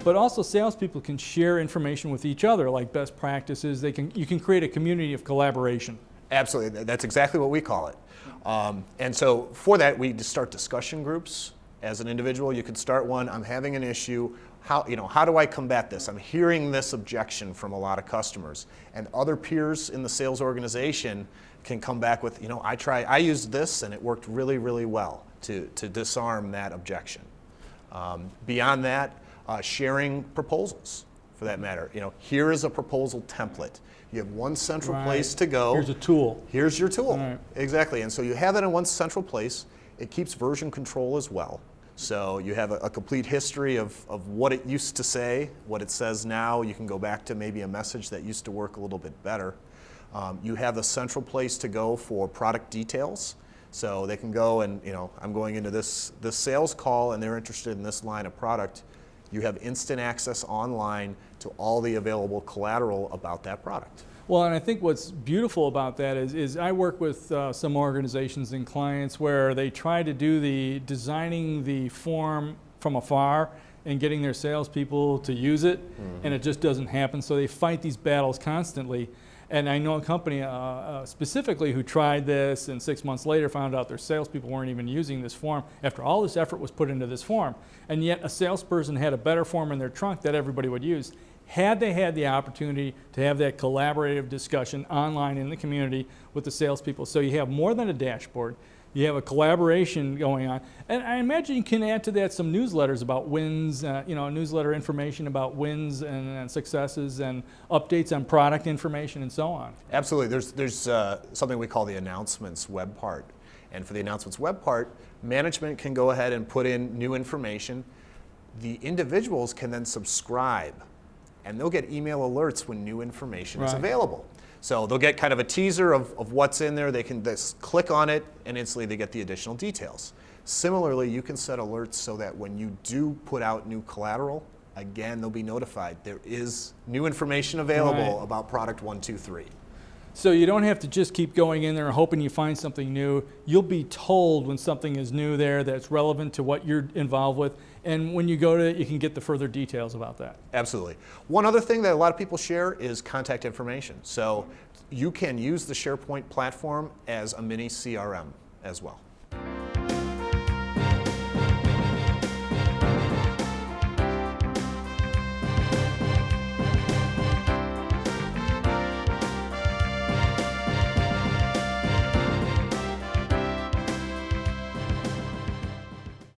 but also salespeople can share information with each other, like best practices. You can create a community of collaboration. Absolutely, that's exactly what we call it. And so for that, we just start discussion groups. As an individual, you could start one. I'm having an issue. How do I combat this? I'm hearing this objection from a lot of customers, and other peers in the sales organization can come back with, I used this and it worked really, really well to disarm that objection. Beyond that, sharing proposals, for that matter. Here is a proposal template. You have one central place to go. Here's a tool. Here's your tool. Right. Exactly. And so you have that in one central place. It keeps version control as well. So you have a complete history of what it used to say, what it says now. You can go back to maybe a message that used to work a little bit better. You have a central place to go for product details. So they can go and, I'm going into this sales call and they're interested in this line of product. You have instant access online to all the available collateral about that product. Well, and I think what's beautiful about that is I work with some organizations and clients where they try to do designing the form from afar and getting their salespeople to use it, and it just doesn't happen. So they fight these battles constantly. And I know a company specifically who tried this and 6 months later found out their salespeople weren't even using this form after all this effort was put into this form. And yet a salesperson had a better form in their trunk that everybody would use. Had they had the opportunity to have that collaborative discussion online in the community with the salespeople. So you have more than a dashboard. You have a collaboration going on. And I imagine you can add to that some newsletters about wins, newsletter information about wins and successes and updates on product information and so on. Absolutely. There's something we call the announcements web part. And for the announcements web part, management can go ahead and put in new information. The individuals can then subscribe, and they'll get email alerts when new information is available. So they'll get kind of a teaser of what's in there. They can just click on it and instantly they get the additional details. Similarly, you can set alerts so that when you do put out new collateral, again, they'll be notified there is new information available about product 1, 2, 3. So you don't have to just keep going in there and hoping you find something new. You'll be told when something is new there that's relevant to what you're involved with. And when you go to it, you can get the further details about that. Absolutely. One other thing that a lot of people share is contact information. So you can use the SharePoint platform as a mini CRM as well.